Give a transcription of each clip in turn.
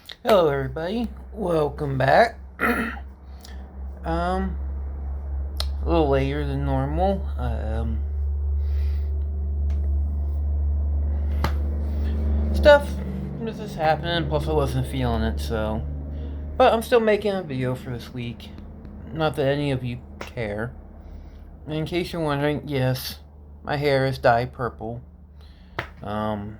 Hello, everybody. Welcome back. um, a little later than normal. Stuff was just happening. Plus, I wasn't feeling it, so. But I'm still making a video for this week. Not that any of you care. In case you're wondering, yes, my hair is dyed purple. Um,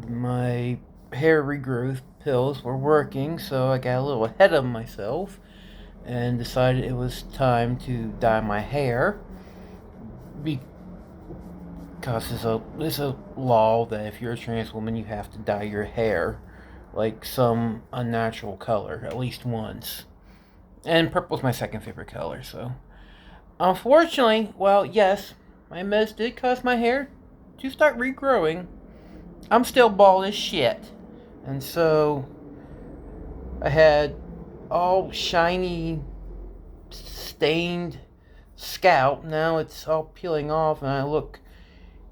my hair regrowth pills were working, so I got a little ahead of myself and decided it was time to dye my hair because there's a law that if you're a trans woman you have to dye your hair like some unnatural color at least once. And purple's my second favorite color, so unfortunately, well, yes, my meds did cause my hair to start regrowing. I'm still bald as shit. And so I had all shiny, stained scalp. Now it's all peeling off, and I look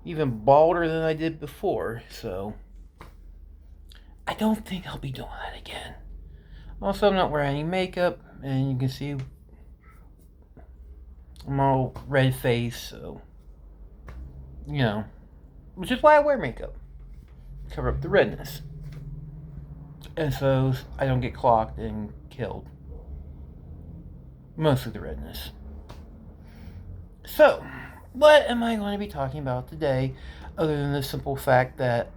even balder than I did before. So I don't think I'll be doing that again. Also, I'm not wearing any makeup, and you can see I'm all red faced, so which is why I wear makeup, cover up the redness, and so I don't get clocked and killed. Mostly the redness. So, what am I going to be talking about today, other than the simple fact that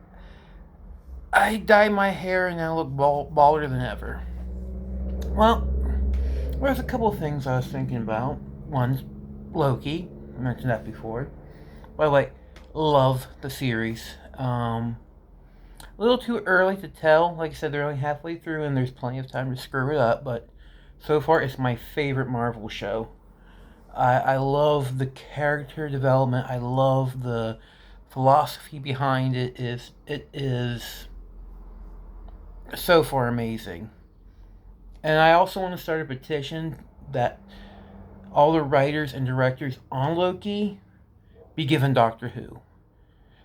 I dyed my hair and now look balder than ever? Well, there's a couple of things I was thinking about. One's Loki. I mentioned that before. By the way, love the series. A little too early to tell. Like I said, they're only halfway through and there's plenty of time to screw it up, but so far it's my favorite Marvel show. I love the character development. I love the philosophy behind it. It is so far amazing. And I also want to start a petition that all the writers and directors on Loki be given Doctor Who.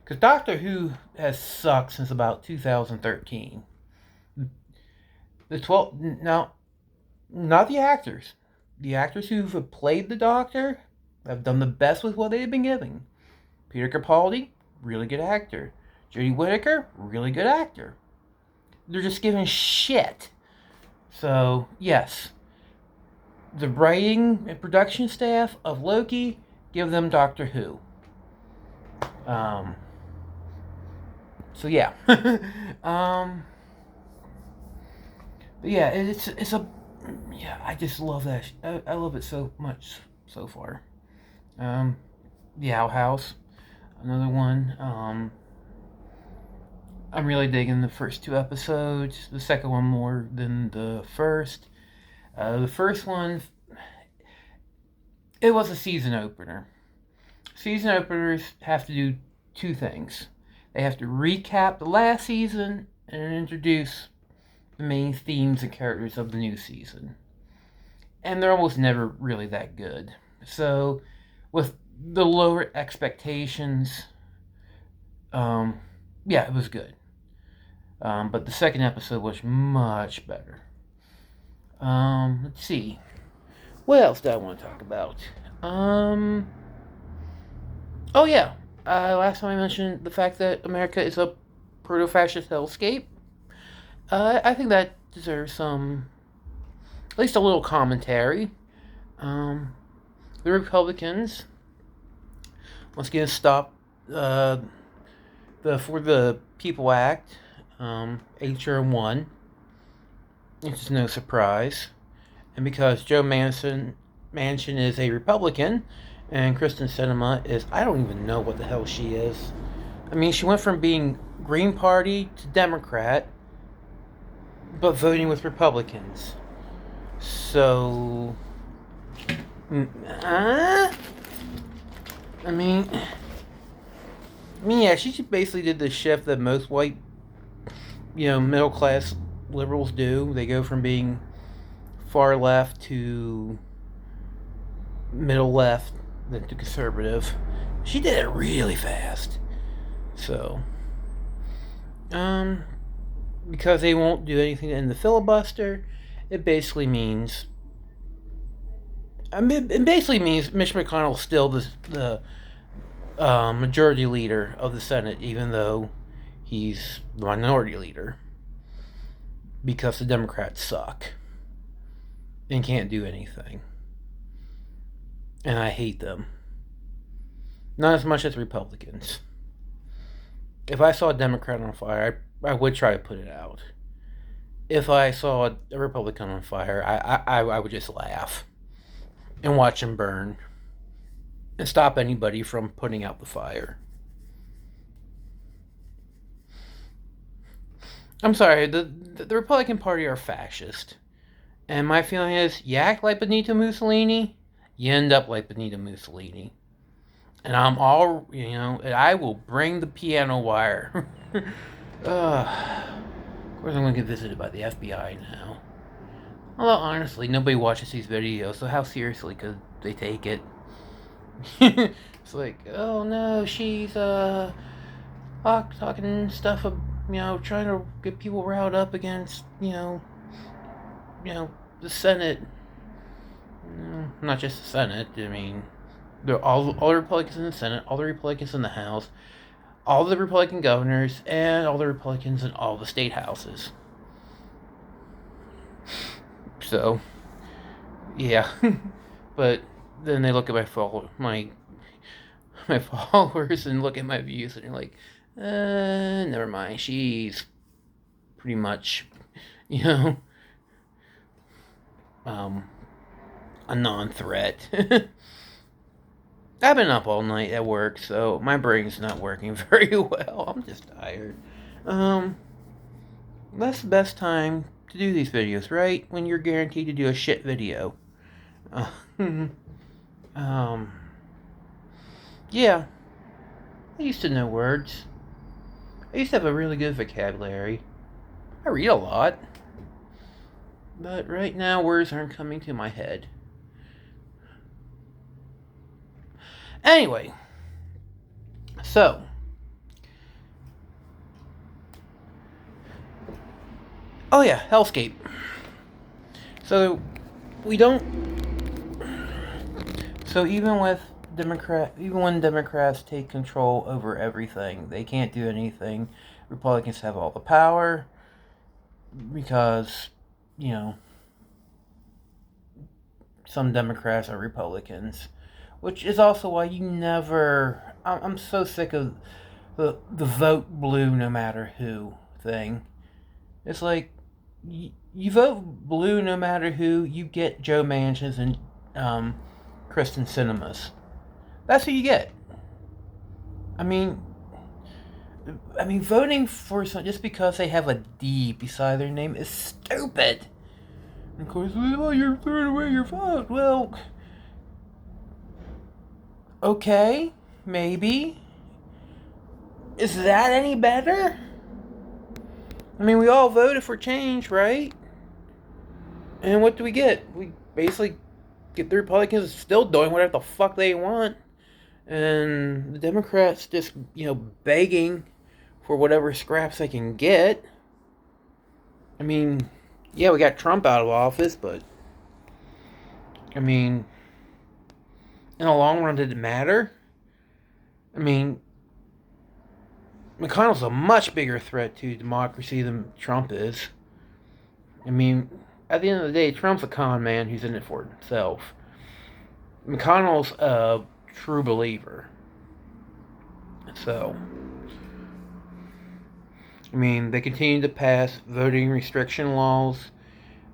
Because Doctor Who has sucked since about 2013. The 12. Now, not the actors. The actors who have played the Doctor have done the best with what they've been given. Peter Capaldi, really good actor. Jodie Whittaker, really good actor. They're just given shit. So, yes, the writing and production staff of Loki, give them Doctor Who. So yeah. But yeah, it's a yeah. I just love that. I love it so much so far. The Owl House, another one. I'm really digging the first two episodes. The second one more than the first. The first one, it was a season opener. Season openers have to do two things. They have to recap the last season and introduce the main themes and characters of the new season. And they're almost never really that good. So, with the lower expectations, yeah, it was good. But the second episode was much better. Let's see. What else do I want to talk about? Oh yeah. Last time I mentioned the fact that America is a proto-fascist hellscape. I think that deserves at least a little commentary. The Republicans once again stop the For the People Act, HR 1. It's no surprise, and because Joe Manchin is a Republican, and Kristen Sinema is, I don't even know what the hell she is. I mean, she went from being Green Party to Democrat, but voting with Republicans. So, I mean, yeah, she basically did the shift that most white, middle class liberals do. They go from being far left to middle left, then to conservative. She did it really fast. So, because they won't do anything in the filibuster, it basically means. It basically means Mitch McConnell's still the majority leader of the Senate, even though he's the minority leader, because the Democrats suck and can't do anything. And I hate them. Not as much as Republicans. If I saw a Democrat on fire, I would try to put it out. If I saw a Republican on fire, I would just laugh and watch him burn and stop anybody from putting out the fire. I'm sorry, the Republican Party are fascist. And my feeling is, you act like Benito Mussolini, you end up like Benito Mussolini. And I'm all, and I will bring the piano wire. Of course, I'm going to get visited by the FBI now. Although, honestly, nobody watches these videos, so how seriously could they take it? It's like, oh no, she's, talking stuff, trying to get people riled up against, the Senate. Not just the Senate, I mean, all the Republicans in the Senate, all the Republicans in the House, all the Republican governors, and all the Republicans in all the state houses. So, yeah. But then they look at my followers and look at my views and they're like, never mind. She's pretty much, a non-threat. I've been up all night at work, so my brain's not working very well. I'm just tired. That's the best time to do these videos, right? When you're guaranteed to do a shit video. Yeah. I used to know words. I used to have a really good vocabulary. I read a lot. But right now, words aren't coming to my head. Anyway. So. Oh yeah, Hellscape. So, we don't... So even when Democrats take control over everything, they can't do anything. Republicans have all the power because, some Democrats are Republicans, which is also why you never. I'm so sick of the vote blue no matter who thing. It's like you vote blue no matter who, you get Joe Manchins and Kristen Cinemas. That's who you get. I mean, voting for someone just because they have a D beside their name is stupid. And of course, well, you're throwing away your vote. Well, okay, maybe. Is that any better? I mean, we all voted for change, right? And what do we get? We basically get the Republicans still doing whatever the fuck they want. And the Democrats just, begging for whatever scraps they can get. I mean, yeah, we got Trump out of office, but, I mean, in the long run, did it matter? I mean, McConnell's a much bigger threat to democracy than Trump is. I mean, at the end of the day, Trump's a con man who's in it for himself. McConnell's a true believer. So, I mean, they continue to pass voting restriction laws,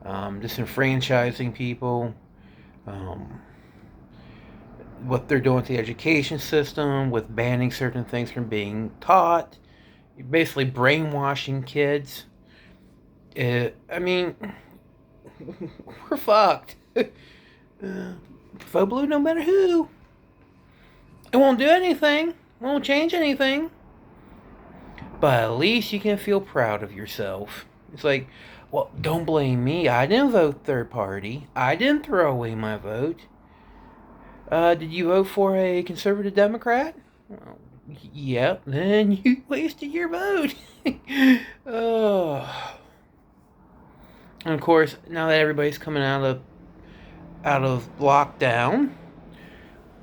disenfranchising people, what they're doing with the education system, with banning certain things from being taught, basically brainwashing kids. I mean, we're fucked. Vote blue no matter who. It won't do anything. It won't change anything. But at least you can feel proud of yourself. It's like, well, don't blame me. I didn't vote third party. I didn't throw away my vote. Did you vote for a conservative Democrat? Well, yep, then you wasted your vote. Oh. And of course, now that everybody's coming out of lockdown,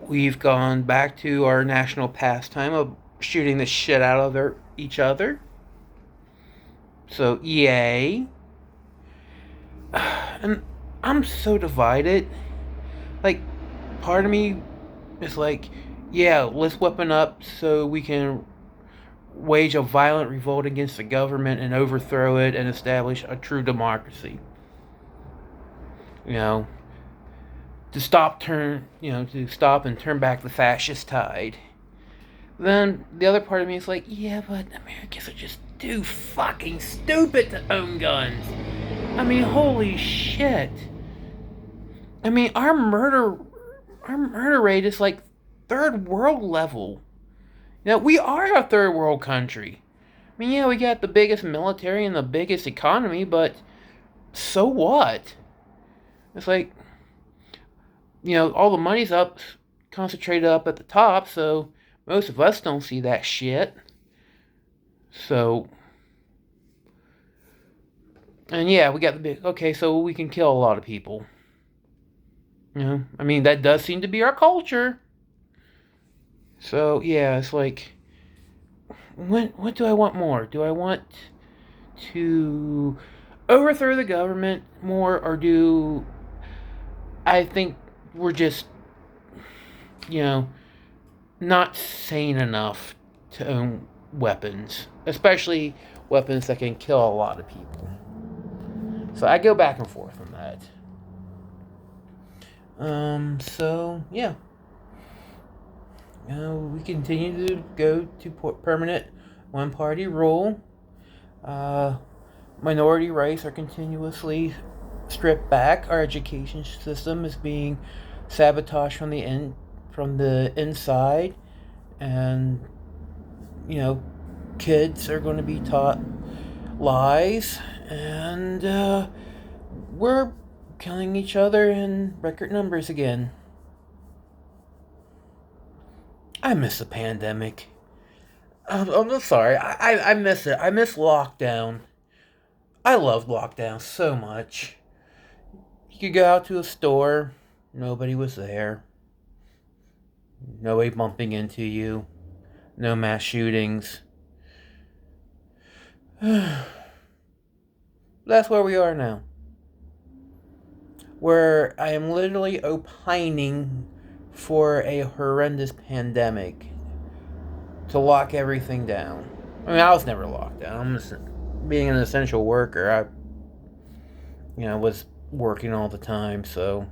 we've gone back to our national pastime of shooting the shit out of each other. So yay! And I'm so divided. Like, part of me is like, yeah, let's weapon up so we can wage a violent revolt against the government and overthrow it and establish a true democracy. You know, to stop and turn back the fascist tide. Then the other part of me is like, yeah, but Americans are just too fucking stupid to own guns. I mean, holy shit. I mean, our murder rate is like third world level. You know, we are a third world country. I mean, yeah, we got the biggest military and the biggest economy, but so what? It's like, all the money's concentrated up at the top, so most of us don't see that shit. So, and yeah, we got the big, okay, so we can kill a lot of people. I mean, that does seem to be our culture. So, yeah, it's like, what do I want more? Do I want to overthrow the government more, or do I think we're just, not sane enough to own weapons, especially weapons that can kill a lot of people? So I go back and forth on that. So yeah, we continue to go to permanent one-party rule. Minority rights are continuously stripped back. Our education system is being sabotaged from the inside, and kids are going to be taught lies, and we're killing each other in record numbers again. I miss the pandemic. I'm sorry. I miss it. I miss lockdown. I loved lockdown so much. You could go out to a store, nobody was there. Nobody bumping into you. No mass shootings. That's where we are now. Where I am literally opining for a horrendous pandemic to lock everything down. I mean, I was never locked down. I'm just being an essential worker. I was working all the time, so.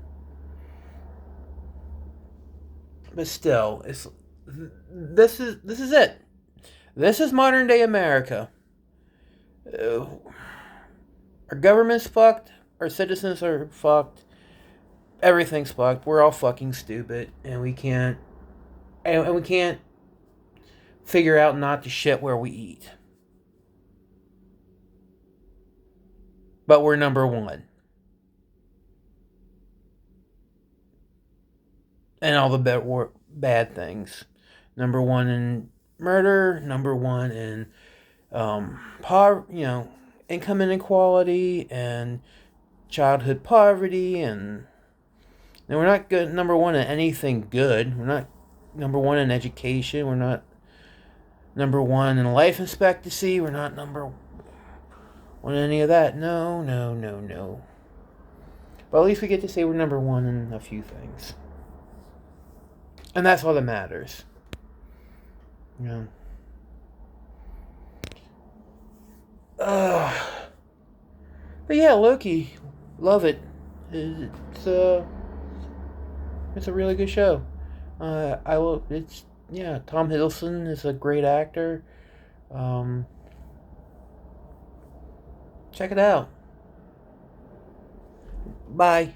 But still, this is it. This is modern day America. Our government's fucked. Our citizens are fucked. Everything's fucked. We're all fucking stupid, and we can't figure out not to shit where we eat. But we're number one. And all the bad things. Number one in murder. Number one in income inequality and childhood poverty, and we're not good. Number one in anything good. We're not number one in education. We're not number one in life expectancy. We're not number one in any of that. No. But at least we get to say we're number one in a few things. And that's all that matters. But yeah, Loki, love it. It's a really good show. Tom Hiddleston is a great actor. Check it out. Bye.